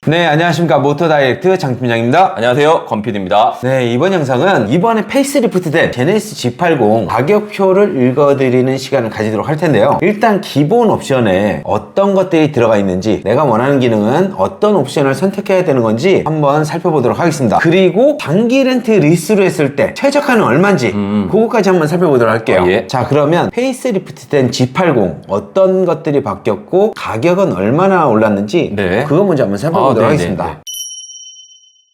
네, 안녕하십니까. 모터다이렉트 장팀장입니다. 안녕하세요, 권PD입니다. 네, 이번 영상은 이번에 페이스리프트된 제네시스 G80 가격표를 읽어드리는 시간을 가지도록 할 텐데요. 일단 기본 옵션에 어떤 것들이 들어가 있는지, 내가 원하는 기능은 어떤 옵션을 선택해야 되는 건지 한번 살펴보도록 하겠습니다. 그리고 장기 렌트 리스로 했을 때 최저가는 얼마인지 그거까지 한번 살펴보도록 할게요. 예. 자, 그러면 페이스리프트된 G80 어떤 것들이 바뀌었고 가격은 얼마나 올랐는지 네. 그거 먼저 한번 살펴보도록 네네. 하겠습니다.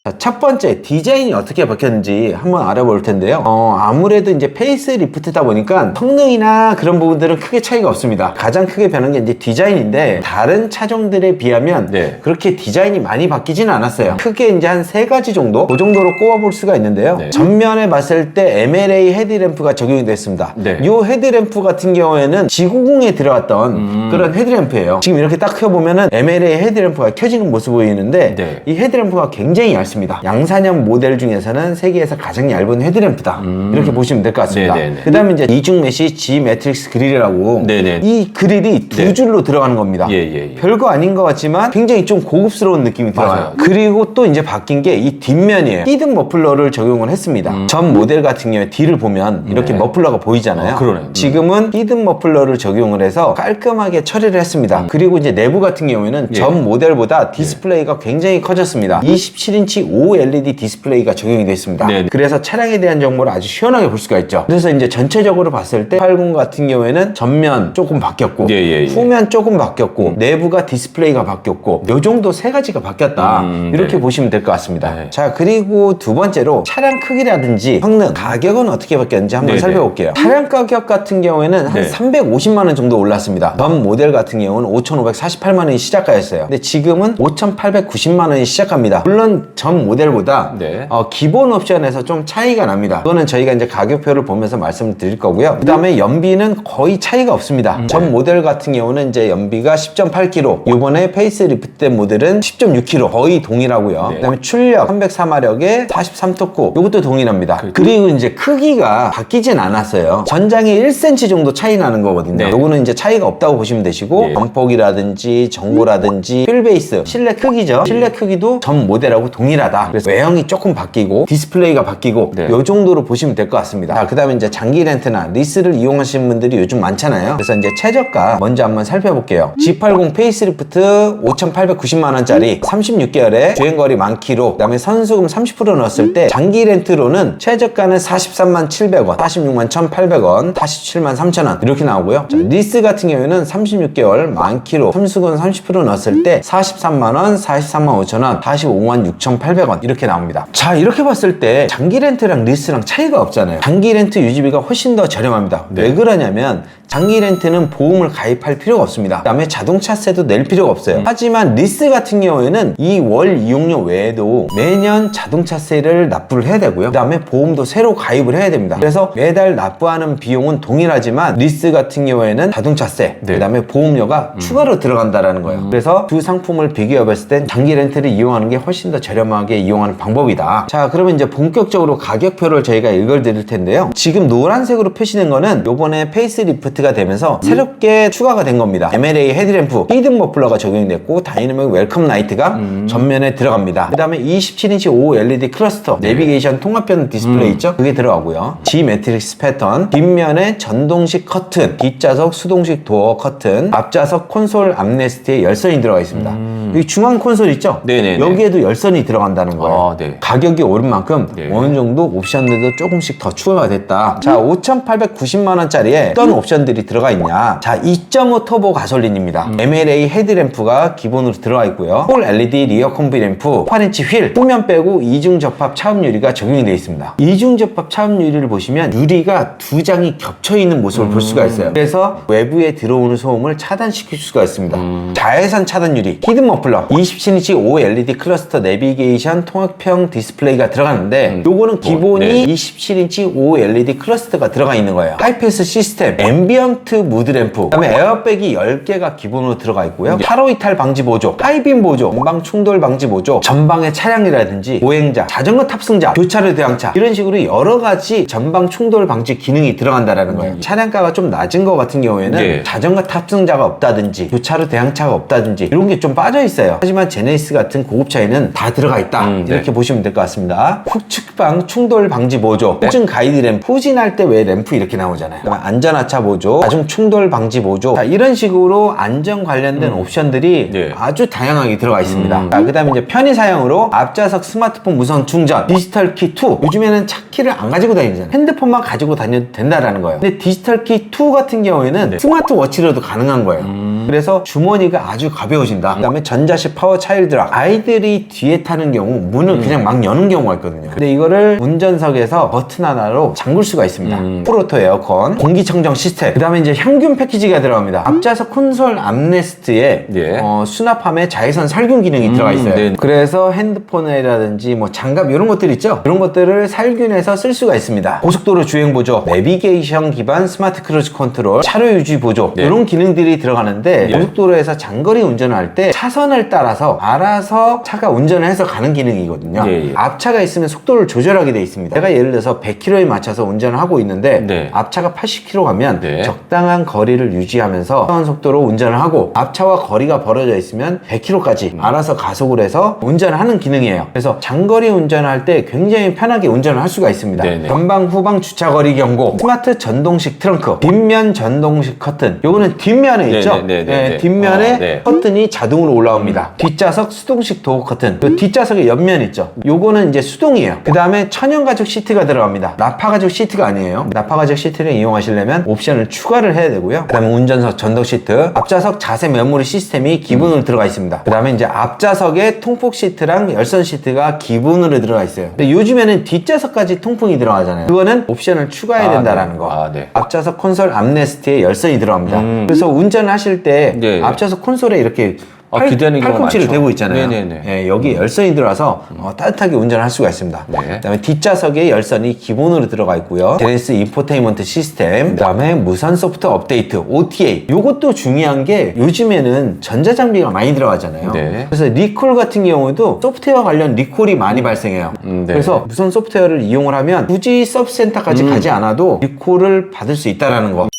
자, 첫 번째, 디자인이 어떻게 바뀌었는지 한번 알아볼 텐데요. 아무래도 이제 페이스리프트다 보니까 성능이나 그런 부분들은 크게 차이가 없습니다. 가장 크게 변한 게 이제 디자인인데, 다른 차종들에 비하면 네. 그렇게 디자인이 많이 바뀌지는 않았어요. 크게 이제 한 세 가지 정도? 그 정도로 꼽아볼 수가 있는데요. 네. 전면에 봤을 때 MLA 헤드램프가 적용이 됐습니다. 네. 이 헤드램프 같은 경우에는 G90에 들어갔던 그런 헤드램프예요. 지금 이렇게 딱 켜보면은 MLA 헤드램프가 켜지는 모습 보이는데, 네. 이 헤드램프가 굉장히 얇습니다. 양산형 모델 중에서는 세계에서 가장 얇은 헤드램프다. 이렇게 보시면 될 것 같습니다. 네네네. 그 다음에 이제 이중 메시 G 매트릭스 그릴이라고, 네네. 이 그릴이 두 네. 줄로 들어가는 겁니다. 예. 별거 아닌 것 같지만 굉장히 좀 고급스러운 느낌이 들어요. 맞아요. 그리고 또 이제 바뀐 게 이 뒷면이에요. 히든 머플러를 적용을 했습니다. 전 모델 같은 경우에 뒤를 보면 이렇게 네. 머플러가 보이잖아요. 그러네요. 지금은 히든 머플러를 적용을 해서 깔끔하게 처리를 했습니다. 그리고 이제 내부 같은 경우에는 예. 전 모델보다 디스플레이가 굉장히 커졌습니다. 27인치 OLED 디스플레이가 적용이 되어 있습니다. 네. 그래서 차량에 대한 정보를 아주 시원하게 볼 수가 있죠. 그래서 이제 전체적으로 봤을 때 80 같은 경우에는 전면 조금 바뀌었고, 예. 후면 조금 바뀌었고, 내부가 디스플레이가 바뀌었고, 요 정도 세 가지가 바뀌었다. 이렇게 네. 보시면 될 것 같습니다. 네. 자, 그리고 두 번째로 차량 크기라든지 성능, 가격은 어떻게 바뀌었는지 한번 네네. 살펴볼게요. 차량 가격 같은 경우에는 한 네. 350만 원 정도 올랐습니다. 전 모델 같은 경우는 5,548만 원이 시작가였어요. 근데 지금은 5,890만 원이 시작합니다. 물론 전 모델보다 네. 기본 옵션에서 좀 차이가 납니다. 그거는 저희가 이제 가격표를 보면서 말씀을 드릴 거고요. 그 다음에 연비는 거의 차이가 없습니다. 전 모델 같은 경우는 이제 연비가 10.8km, 이번에 페이스리프트된 모델은 10.6km, 거의 동일하고요. 네. 그 다음에 출력 304마력에 43토크, 이것도 동일합니다. 그리고 이제 크기가 바뀌진 않았어요. 전장에 1cm 정도 차이 나는 거거든요. 네. 요거는 이제 차이가 없다고 보시면 되시고, 네. 범폭이라든지 정보라든지 휠베이스, 실내 크기죠. 실내 크기도 전 모델하고 동일하다. 그래서 외형이 조금 바뀌고 디스플레이가 바뀌고, 네. 요 정도로 보시면 될 것 같습니다. 그 다음에 이제 장기 렌트나 리스를 이용하시는 분들이 요즘 많잖아요. 그래서 이제 최저가 먼저 한번 살펴볼게요. G80 페이스리프트 5,890만 원짜리 36개월에 주행거리 10,000km, 그 다음에 선수금 30% 넣었을 때 장기 렌트로는 최저가는 43만 700원, 46만 1,800원, 47만 3,000원 이렇게 나오고요. 자, 리스 같은 경우에는 36개월 10,000km, 선수금 30% 넣었을 때 43만 원, 43만 5,000원, 45만 6,800원 이렇게 나옵니다. 자, 이렇게 봤을 때 장기 렌트랑 리스랑 차이가 없잖아요. 장기 렌트 유지비가 훨씬 더 저렴합니다. 네. 왜 그러냐면 장기 렌트는 보험을 가입할 필요가 없습니다. 그 다음에 자동차세도 낼 필요가 없어요. 하지만 리스 같은 경우에는 이 월 이용료 외에도 매년 자동차세를 납부를 해야 되고요. 그 다음에 보험도 새로 가입을 해야 됩니다. 그래서 매달 납부하는 비용은 동일하지만 리스 같은 경우에는 자동차세, 네. 그 다음에 보험료가 추가로 들어간다라는 거예요. 그래서 두 상품을 비교해 봤을 땐 장기 렌트를 이용하는 게 훨씬 더 저렴하게 이용하는 방법이다. 자, 그러면 이제 본격적으로 가격표를 저희가 읽어드릴 텐데요. 지금 노란색으로 표시된 거는 요번에 페이스리프트가 되면서 새롭게 추가가 된 겁니다. MLA 헤드램프, 히든 머플러가 적용이 됐고, 다이내믹 웰컴 라이트가 전면에 들어갑니다. 그 다음에 27인치 OLED 클러스터, 내비게이션 통합형 디스플레이 있죠? 그게 들어가고요. G 매트릭스 패턴, 뒷면에 전동식 커튼, 뒷좌석 수동식 도어 커튼, 앞좌석 콘솔 암레스트에 열선이 들어가 있습니다. 여기 중앙 콘솔 있죠? 네네네. 여기에도 열선이 들어간다는 거예요. 네. 가격이 오른 만큼 네. 어느 정도 옵션들도 조금씩 더 추가가 됐다. 자, 5,890만 원짜리에 어떤 옵션들이 들어가 있냐? 자, 2.5 터보 가솔린입니다. MLA 헤드램프가 기본으로 들어가 있고요. 폴 LED 리어 콤비 램프, 8인치 휠, 후면 빼고 이중 접합 차음 유리가 적용이 되어 있습니다. 이중 접합 차음 유리를 보시면 유리가 두 장이 겹쳐 있는 모습을 볼 수가 있어요. 그래서 외부에 들어오는 소음을 차단시킬 수가 있습니다. 자외선 차단 유리, 히든 머플러, 27인치 OLED 클러스터 내비게이션 내비게이션 통합형 디스플레이가 들어가는데 요거는 기본이 네. 27인치 OLED 클러스터가 들어가 있는 거예요. 하이패스 시스템, 앰비언트 무드 램프, 그다음에 에어백이 10개가 기본으로 들어가 있고요. 타로 이탈 방지 보조, 하이빔 보조, 전방 충돌 방지 보조, 전방의 차량이라든지 보행자, 자전거 탑승자, 교차로 대항차 이런 식으로 여러 가지 전방 충돌 방지 기능이 들어간다라는 거예요. 차량가가 좀 낮은 거 같은 경우에는 예. 자전거 탑승자가 없다든지 교차로 대항차가 없다든지 이런 게 좀 빠져 있어요. 하지만 제네시스 같은 고급차에는 다 들어가 있다. 이렇게 네. 보시면 될 것 같습니다. 후측방 충돌 방지 보조, 후진 가이드 램프, 후진할 때 왜 램프 이렇게 나오잖아요. 그다음에 안전하차 보조, 자중 충돌 방지 보조, 자, 이런 식으로 안전 관련된 옵션들이 네. 아주 다양하게 들어가 있습니다. 자, 그다음에 이제 편의 사용으로 앞좌석 스마트폰 무선 충전, 디지털 키 2. 요즘에는 차 키를 안 가지고 다니잖아요. 핸드폰만 가지고 다녀도 된다라는 거예요. 근데 디지털 키 2 같은 경우에는 스마트워치로도 가능한 거예요. 그래서 주머니가 아주 가벼워진다. 그다음에 전자식 파워 차일드 락. 아이들이 뒤에 타는 경우 문을 그냥 막 여는 경우가 있거든요. 근데 이거를 운전석에서 버튼 하나로 잠글 수가 있습니다. 풀오토 에어컨, 공기청정 시스템. 그다음에 이제 향균 패키지가 들어갑니다. 앞좌석 콘솔 암레스트에 예. 수납함에 자외선 살균 기능이 들어가 있어요. 네. 그래서 핸드폰이라든지 뭐 장갑 이런 것들 있죠. 이런 것들을 살균해서 쓸 수가 있습니다. 고속도로 주행 보조, 내비게이션 기반 스마트 크루즈 컨트롤, 차로 유지 보조 네. 이런 기능들이 들어가는데 예. 고속도로에서 장거리 운전을 할 때 차선을 따라서 알아서 차가 운전을 해서 가는 기능이거든요. 예. 앞차가 있으면 속도를 조절하게 돼 있습니다. 제가 예를 들어서 100km에 맞춰서 운전을 하고 있는데 네. 앞차가 80km 가면 네. 적당한 거리를 유지하면서 적당한 속도로 운전을 하고 앞차와 거리가 벌어져 있으면 100km까지 알아서 가속을 해서 운전을 하는 기능이에요. 그래서 장거리 운전을 할 때 굉장히 편하게 운전을 할 수가 있습니다. 네네. 전방 후방 주차거리 경고, 스마트 전동식 트렁크, 뒷면 전동식 커튼. 요거는 뒷면에 있죠? 네네네네. 뒷면에 네. 커튼이 자동으로 올라옵니다. 뒷좌석 수동식 도어 커튼. 요 뒷좌석에 옆면 있죠? 요거는 이제 수동이에요. 그 다음에 천연가죽 시트가 들어갑니다. 나파가죽 시트가 아니에요. 나파가죽 시트를 이용하시려면 옵션을 추가를 해야 되고요. 그 다음에 운전석 전동 시트, 앞좌석 자세 메모리 시스템이 기본으로 들어가 있습니다. 그 다음에 이제 앞좌석에 통풍 시트랑 열선 시트가 기본으로 들어가 있어요. 근데 요즘에는 뒷좌석까지 통풍이 들어가잖아요. 그거는 옵션을 추가해야 된다라는 거. 네. 앞좌석 콘솔 암레스트에 열선이 들어갑니다. 그래서 운전을 하실 때 네. 앞좌석 콘솔에 이렇게 기대는 경우가 팔꿈치를 많죠. 대고 있잖아요. 네네네. 예, 여기 열선이 들어와서 따뜻하게 운전을 할 수가 있습니다. 네. 그다음에 뒷좌석에 열선이 기본으로 들어가 있고요. 제네시스 인포테인먼트 시스템, 그다음에 무선 소프트 업데이트 (OTA). 요것도 중요한 게 요즘에는 전자장비가 많이 들어가잖아요. 네. 그래서 리콜 같은 경우도 소프트웨어 관련 리콜이 많이 발생해요. 네. 그래서 무선 소프트웨어를 이용을 하면 굳이 서브센터까지 가지 않아도 리콜을 받을 수 있다는 거.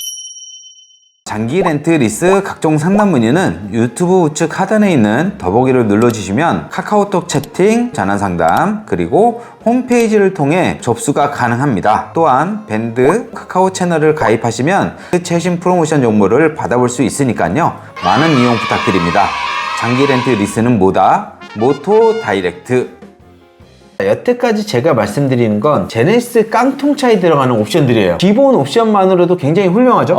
장기 렌트 리스 각종 상담 문의는 유튜브 우측 하단에 있는 더보기를 눌러주시면 카카오톡 채팅, 전화 상담, 그리고 홈페이지를 통해 접수가 가능합니다. 또한 밴드 카카오 채널을 가입하시면 최신 프로모션 정보를 받아볼 수 있으니까요. 많은 이용 부탁드립니다. 장기 렌트 리스는 뭐다? 모토 다이렉트. 여태까지 제가 말씀드리는 건 제네시스 깡통차에 들어가는 옵션들이에요. 기본 옵션만으로도 굉장히 훌륭하죠?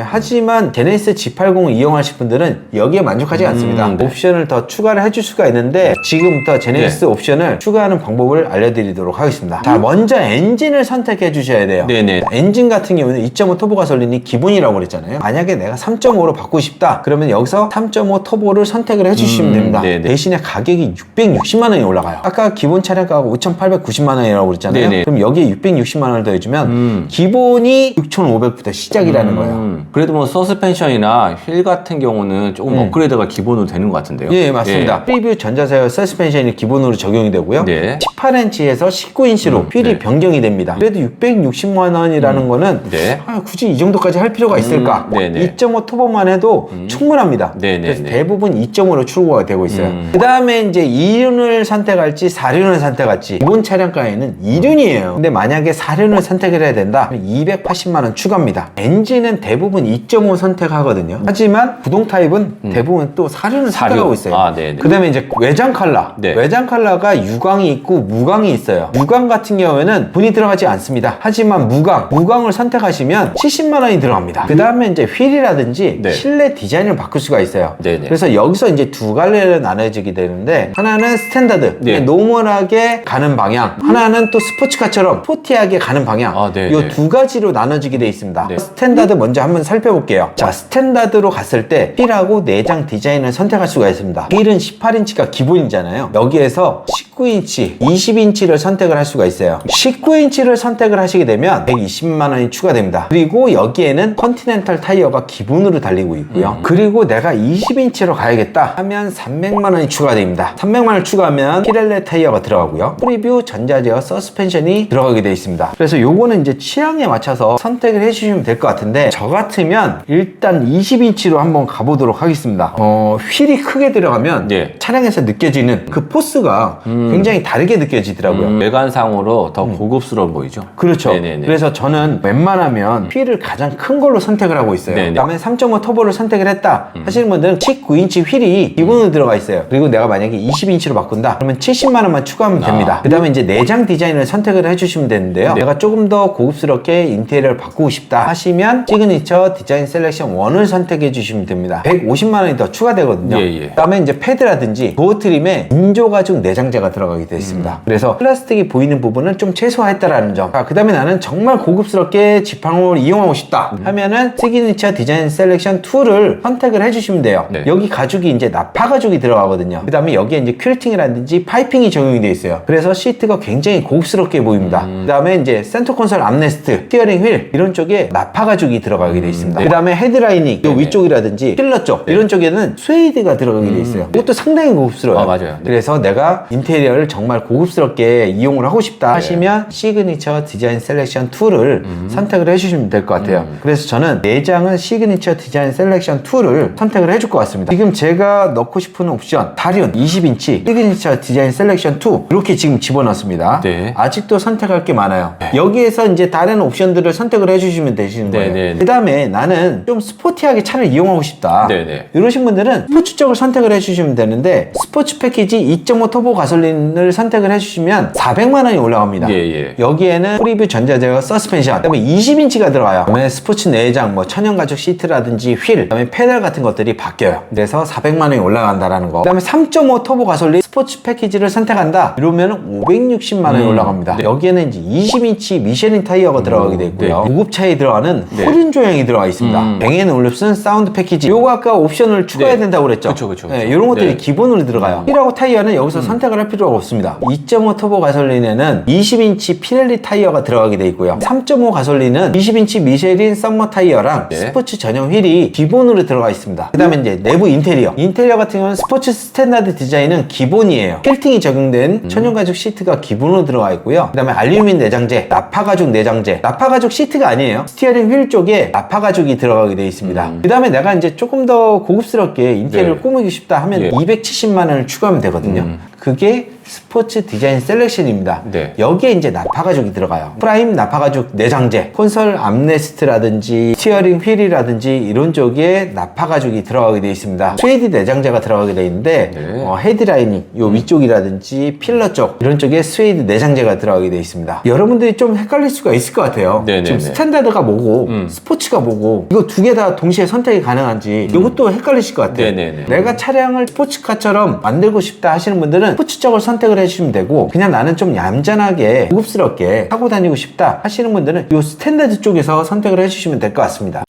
하지만 제네시스 G80을 이용하실 분들은 여기에 만족하지 않습니다. 네. 옵션을 더 추가를 해줄 수가 있는데 지금부터 제네시스 옵션을 추가하는 방법을 알려드리도록 하겠습니다. 자, 먼저 엔진을 선택해 주셔야 돼요. 네네. 엔진 같은 경우는 2.5 터보 가솔린이 기본이라고 그랬잖아요. 만약에 내가 3.5로 바꾸고 싶다 그러면 여기서 3.5 터보를 선택을 해주시면 됩니다. 네네. 대신에 가격이 660만 원이 올라가요. 아까 기본 차량가가 5,890만 원이라고 그랬잖아요. 네네. 그럼 여기에 660만 원을 더해주면 기본이 6,500부터 시작이라는 거예요. 그래도 뭐 서스펜션이나 휠 같은 경우는 조금 업그레이드가 기본으로 되는 것 같은데요. 예, 맞습니다. 프리뷰 전자사열 서스펜션이 기본으로 적용이 되고요. 네. 18인치에서 19인치로 휠이 네. 변경이 됩니다. 그래도 660만 원이라는 거는 네. 굳이 이 정도까지 할 필요가 있을까? 네네. 2.5 터보만 해도 충분합니다. 네네네. 그래서 대부분 2.5로 출고가 되고 있어요. 그 다음에 이제 2륜을 선택할지 4륜을 선택할지 기본 차량가에는 2륜이에요. 근데 만약에 4륜을 선택을 해야 된다? 280만 원 추가입니다. 엔진은 대부분 2.5 선택하거든요. 하지만 구동 타입은 대부분 또 4륜을 선택하고 있어요. 그 다음에 이제 외장 컬러. 네. 외장 컬러가 유광이 있고 무광이 있어요. 유광 같은 경우에는 분이 들어가지 않습니다. 하지만 무광을 선택하시면 70만 원이 들어갑니다. 그 다음에 이제 휠이라든지 네. 실내 디자인을 바꿀 수가 있어요. 네네. 그래서 여기서 이제 두 갈래로 나눠지게 되는데 하나는 스탠다드, 네. 노멀하게 가는 방향, 하나는 또 스포츠카처럼 스포티하게 가는 방향. 네네. 이 두 가지로 나눠지게 돼 있습니다. 네. 스탠다드 먼저 한번 살펴볼게요. 자, 스탠다드로 갔을 때 휠하고 내장 디자인을 선택할 수가 있습니다. 휠은 18인치가 기본이잖아요. 여기에서 19인치, 20인치를 선택을 할 수가 있어요. 19인치를 선택을 하시게 되면 120만 원이 추가됩니다. 그리고 여기에는 컨티넨탈 타이어가 기본으로 달리고 있고요. 그리고 내가 20인치로 가야겠다 하면 300만 원이 추가됩니다. 300만 원을 추가하면 피렐레 타이어가 들어가고요. 프리뷰 전자제어 서스펜션이 들어가게 되어 있습니다. 그래서 요거는 이제 취향에 맞춰서 선택을 해주시면 될 것 같은데, 저 같으면 일단 20인치로 한번 가보도록 하겠습니다. 휠이 크게 들어가면 예. 차량에서 느껴지는 그 포스가 굉장히 다르게 느껴지더라고요. 외관상으로 더 고급스러워 보이죠? 그렇죠. 네네네. 그래서 저는 웬만하면 휠을 가장 큰 걸로 선택을 하고 있어요. 네네. 그다음에 3.5 터보를 선택을 했다 하시는 분들은 19인치 휠이 기본으로 들어가 있어요. 그리고 내가 만약에 20인치로 바꾼다 그러면 70만 원만 추가하면 됩니다. 그다음에 이제 내장 디자인을 선택을 해주시면 되는데요. 네. 내가 조금 더 고급스럽게 인테리어를 바꾸고 싶다 하시면 시그니처 디자인 셀렉션 1을 선택해 주시면 됩니다. 150만 원이 더 추가되거든요. 예. 그다음에 이제 패드라든지 도어 트림에 인조가죽 내장재가 들어가게 되어 있습니다. 그래서 플라스틱이 보이는 부분은 좀 최소화했다라는 점. 그 다음에 나는 정말 고급스럽게 지팡이를 이용하고 싶다 하면은 시그니처 디자인 셀렉션 2를 선택을 해주시면 돼요. 네. 여기 가죽이 이제 나파 가죽이 들어가거든요. 그 다음에 여기에 이제 퀼팅이라든지 파이핑이 적용이 되어 있어요. 그래서 시트가 굉장히 고급스럽게 보입니다. 그 다음에 이제 센터 콘솔 암레스트, 스티어링 휠 이런 쪽에 나파 가죽이 들어가게 되어 있습니다. 네. 그 다음에 헤드라이닝 요 네네. 위쪽이라든지 필러 쪽 이런 쪽에는 스웨이드가 들어가게 되어 있어요. 이것도 상당히 고급스러워요. 아, 맞아요. 네. 그래서 내가 인테리어를 정말 고급스럽게 이용을 하고 싶다 하시면 시그니처 디자인 셀렉션 2를 선택을 해주시면 될 것 같아요. 그래서 저는 내장은 시그니처 디자인 셀렉션 2를 선택을 해줄 것 같습니다. 지금 제가 넣고 싶은 옵션 다륜 20인치 시그니처 디자인 셀렉션 2 이렇게 지금 집어넣습니다. 네. 아직도 선택할 게 많아요. 여기에서 이제 다른 옵션들을 선택을 해주시면 되시는 거예요. 네네. 그 다음에 나는 좀 스포티하게 차를 이용하고 싶다. 네네. 이러신 분들은 스포츠 쪽을 선택을 해주시면 되는데, 스포츠 패키지 2.5 터보 가솔린을 선택을 해주시면 400만 원이 올라갑니다. 예. 여기에는 프리뷰 전자제어 서스펜션, 그다음에 20인치가 들어가요. 그다음에 스포츠 내장, 뭐 천연 가죽 시트라든지 휠, 그다음에 페달 같은 것들이 바뀌어요. 그래서 400만 원이 올라간다라는 거. 그다음에 3.5 터보 가솔린 스포츠 패키지를 선택한다. 이러면 560만 원이 올라갑니다. 네. 여기에는 이제 20인치 미쉐린 타이어가 들어가게 되어 있고요. 네. 무급차에 들어가는 네. 후륜 조향이 들어가 있습니다. 뱅앤 올립슨 사운드 패키지. 요거 아까 옵션을 추가해야 네. 된다고 그랬죠? 그쵸. 네, 이런 것들이 네. 기본으로 들어가요. 휠하고 타이어는 여기서 선택을 할 필요가 없습니다. 2.5 터보 가솔린에는 20인치 피렐리 타이어가 들어가게 되어 있고요. 3.5 가솔린은 20인치 미쉐린 썸머 타이어랑 네. 스포츠 전용 휠이 기본으로 들어가 있습니다. 그 다음에 이제 내부 인테리어. 인테리어 같은 경우는 스포츠 스탠다드 디자인은 기본이에요. 퀼팅이 적용된 천연 가죽 시트가 기본으로 들어가 있고요. 그 다음에 알루미늄 내장재, 나파 가죽 내장재. 나파 가죽 시트가 아니에요. 스티어링 휠 쪽에 나파 가죽이 들어가게 되어 있습니다. 그 다음에 내가 이제 조금 더 고급스럽게 인테리어를 네. 꾸미고 싶다 하면 예. 270만 원을 추가하면 되거든요. 그게 스포츠 디자인 셀렉션입니다. 네. 여기에 이제 나파 가죽이 들어가요. 프라임 나파 가죽 내장재, 콘솔 암레스트라든지 스티어링 휠이라든지 이런 쪽에 나파 가죽이 들어가게 되어 있습니다. 스웨이드 내장재가 들어가게 되어 있는데 네. 헤드라이닝 요 위쪽이라든지 필러 쪽 이런 쪽에 스웨이드 내장재가 들어가게 되어 있습니다. 여러분들이 좀 헷갈릴 수가 있을 것 같아요. 네네네. 지금 스탠다드가 뭐고 스포츠가 뭐고 이거 두 개 다 동시에 선택이 가능한지 이것도 헷갈리실 것 같아요. 네네네. 내가 차량을 스포츠카처럼 만들고 싶다 하시는 분들은 스포츠 쪽을 선택을 해주시면 되고, 그냥 나는 좀 얌전하게 고급스럽게 타고 다니고 싶다 하시는 분들은 이 스탠다드 쪽에서 선택을 해주시면 될 것 같습니다.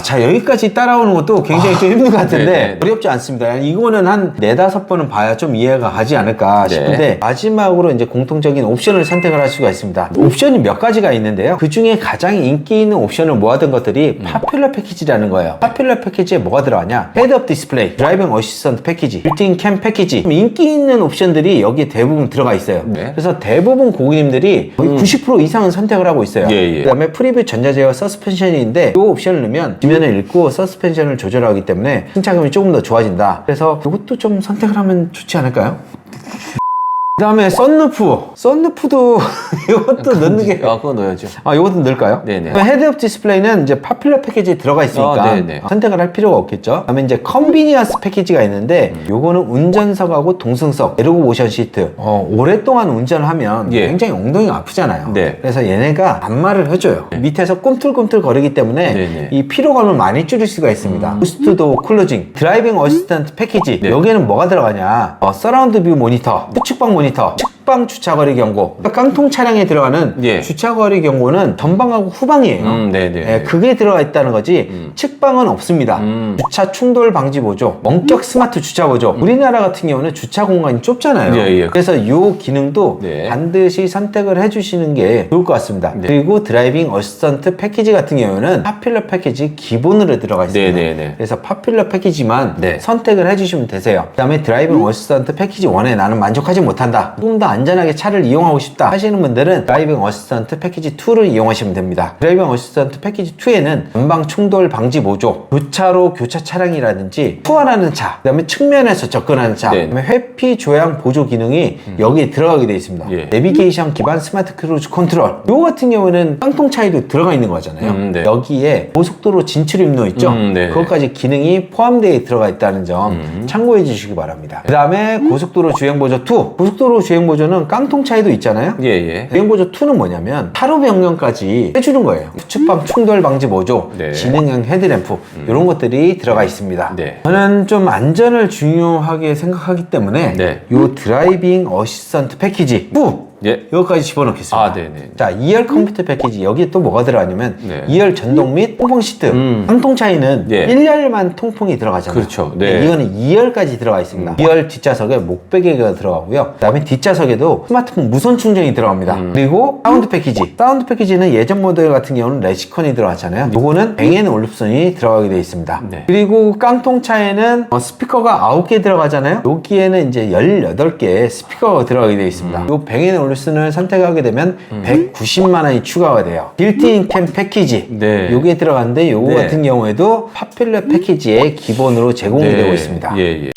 자, 여기까지 따라오는 것도 굉장히 좀 힘든 것 같은데 네네. 어렵지 않습니다. 이거는 한 4-5번은 봐야 좀 이해가 가지 않을까 네. 싶은데, 마지막으로 이제 공통적인 옵션을 선택을 할 수가 있습니다. 옵션이 몇 가지가 있는데요. 그 중에 가장 인기 있는 옵션을 모아둔 것들이 파퓰러 패키지라는 거예요. 파퓰러 패키지에 뭐가 들어가냐? 헤드업 디스플레이, 드라이빙 어시스턴트 패키지, 빌트인 캠 패키지. 인기 있는 옵션들이 여기에 대부분 들어가 있어요. 네. 그래서 대부분 고객님들이 거의 90% 이상은 선택을 하고 있어요. 예. 그 다음에 프리뷰 전자제어 서스펜션인데 이 옵션을 넣으면 지면을 읽고 서스펜션을 조절하기 때문에 승차감이 조금 더 좋아진다. 그래서 이것도 좀 선택을 하면 좋지 않을까요? 그 다음에 썬루프도 이것도 넣는 게 그거 넣어야죠. 이것도 넣을까요? 네네. 헤드업 디스플레이는 이제 파퓰러 패키지에 들어가 있으니까 네네. 선택을 할 필요가 없겠죠. 그다음에 이제 컨비니언스 패키지가 있는데 요거는 운전석하고 동승석, 에르고 모션 시트. 오랫동안 운전을 하면 예. 굉장히 엉덩이가 아프잖아요. 네. 그래서 얘네가 안마를 해줘요. 밑에서 꿈틀꿈틀 거리기 때문에 네네. 이 피로감을 많이 줄일 수가 있습니다. 부스트도 클로징, 드라이빙 어시스턴트 패키지. 네. 여기에는 뭐가 들어가냐? 서라운드 뷰 모니터, 후측방 모니터 모니터, 측방 주차거리 경고. 그러니까 깡통 차량에 들어가는 예. 주차거리 경고는 전방하고 후방이에요. 네네. 예, 그게 들어가 있다는 거지 측방은 없습니다. 주차 충돌 방지 보조, 원격 스마트 주차 보조. 우리나라 같은 경우는 주차 공간이 좁잖아요. 예, 예. 그래서 이 기능도 네. 반드시 선택을 해주시는 게 좋을 것 같습니다. 네. 그리고 드라이빙 어시스턴트 패키지 같은 경우는 파퓰러 패키지 기본으로 들어가 있습니다. 네네네. 그래서 파퓰러 패키지만 네. 선택을 해주시면 되세요. 그 다음에 드라이빙 어시스턴트 패키지 1에 나는 만족하지 못한다, 조금 더 안전하게 차를 이용하고 싶다 하시는 분들은 드라이빙 어시스턴트 패키지 2를 이용하시면 됩니다. 드라이빙 어시스턴트 패키지 2에는 전방 충돌 방지 보조, 교차로 교차 차량이라든지 투하하는 차, 그 다음에 측면에서 접근하는 차, 네. 그다음에 회피 조향 보조 기능이 여기에 들어가게 되어 있습니다. 예. 내비게이션 기반 스마트 크루즈 컨트롤, 이거 같은 경우는 깡통 차에도 들어가 있는 거잖아요. 네. 여기에 고속도로 진출 입로 있죠? 네. 그것까지 기능이 포함되어 들어가 있다는 점 참고해 주시기 바랍니다. 그 다음에 고속도로 주행보조 2. 고속도로 주행보조는 깡통 차에도 있잖아요. 예예. 주행보조 2는 뭐냐면 하루 변경까지 해주는 거예요. 측방 충돌 방지 보조, 네. 지능형 헤드램프, 이런 것들이 들어가 있습니다. 네. 저는 좀 안전을 중요하게 생각하기 때문에 네. 이 드라이빙 어시스턴트 패키지 2 예. 이거까지 집어넣겠습니다. 아, 네네. 자, 2열 컴퓨터 패키지, 여기에 또 뭐가 들어가냐면 네. 2열 전동 및 통풍 시트. 깡통 차이는 예. 1열만 통풍이 들어가잖아요. 그렇죠. 네. 이거는 2열까지 들어가 있습니다. 2열 뒷좌석에 목베개가 들어가고요. 그 다음에 뒷좌석에도 스마트폰 무선 충전이 들어갑니다. 그리고 사운드 패키지. 사운드 패키지는 예전 모델 같은 경우는 레시컨이 들어갔잖아요. 요거는 뱅앤 올룹슨이 들어가게 되어 있습니다. 네. 그리고 깡통 차에는 스피커가 9개 들어가잖아요. 여기에는 이제 18개의 스피커가 들어가게 되어 있습니다. 요 뱅앤 올룹슨을 선택하게 되면 190만 원이 추가가 돼요. 빌트인 캠 패키지. 네. 요게 들어가는데 요거 네. 같은 경우에도 파퓰러 패키지에 기본으로 제공이 되고 있습니다. 예예.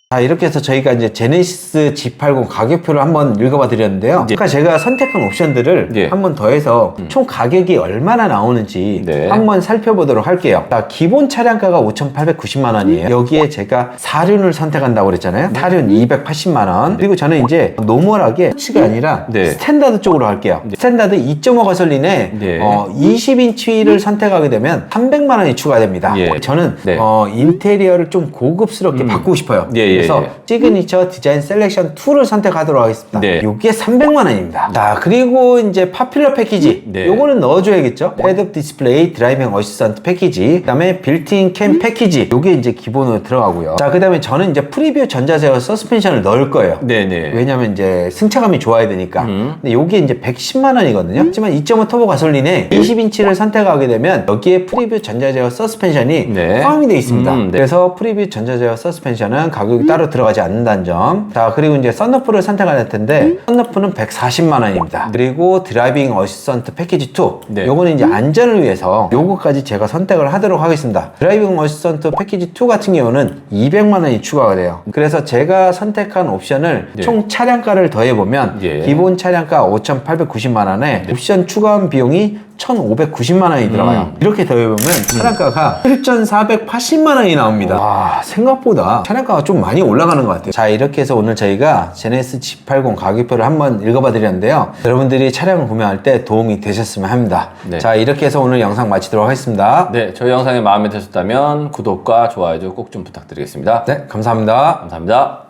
자, 이렇게 해서 저희가 이제 제네시스 G80 가격표를 한번 읽어봐 드렸는데요. 아까 제가 선택한 옵션들을 예. 한번 더해서 총 가격이 얼마나 나오는지 네. 한번 살펴보도록 할게요. 자, 기본 차량가가 5,890만 원이에요. 여기에 제가 사륜을 선택한다고 그랬잖아요. 사륜 280만 원. 그리고 저는 이제 노멀하게 스포츠가 아니라 네. 스탠다드 쪽으로 할게요. 스탠다드 2.5 가솔린에 네. 20인치를 선택하게 되면 300만 원이 추가됩니다. 예. 저는 네. 인테리어를 좀 고급스럽게 바꾸고 싶어요. 예, 그래서 예. 시그니처 디자인 셀렉션 2를 선택하도록 하겠습니다. 네. 요게 300만 원입니다. 자, 그리고 이제 파퓰러 패키지. 네. 요거는 넣어줘야겠죠. 헤드업 디스플레이, 드라이빙 어시스턴트 패키지, 그 다음에 빌트인 캠 패키지. 요게 이제 기본으로 들어가고요. 자, 그 다음에 저는 이제 프리뷰 전자제어 서스펜션을 넣을 거예요. 네네. 왜냐면 이제 승차감이 좋아야 되니까. 근데 요게 이제 110만 원이거든요. 하지만 2.5 터보 가솔린에 20인치를 선택하게 되면 여기에 프리뷰 전자제어 서스펜션이 네. 포함이 되어 있습니다. 네. 그래서 프리뷰 전자제어 서스펜션은 가격이 따로 들어가지 않는다는 점. 자, 그리고 이제 썬루프를 선택할 텐데 썬루프는 140만 원입니다. 그리고 드라이빙 어시스턴트 패키지 2. 네. 요거는 이제 안전을 위해서 요거까지 제가 선택을 하도록 하겠습니다. 드라이빙 어시스턴트 패키지 2 같은 경우는 200만 원이 추가가 돼요. 그래서 제가 선택한 옵션을 네. 총 차량가를 더해보면 예. 기본 차량가 5,890만 원에 옵션 추가한 비용이 1,590만 원이 들어가요. 이렇게 더해보면 차량가가 7,480만 원이 나옵니다. 와, 생각보다 차량가가 좀 많이 올라가는 것 같아요. 자, 이렇게 해서 오늘 저희가 제네시스 G80 가격표를 한번 읽어봐 드렸는데요. 여러분들이 차량을 구매할 때 도움이 되셨으면 합니다. 네. 자, 이렇게 해서 오늘 영상 마치도록 하겠습니다. 네, 저희 영상이 마음에 드셨다면 구독과 좋아요 꼭 좀 부탁드리겠습니다. 네, 감사합니다. 감사합니다.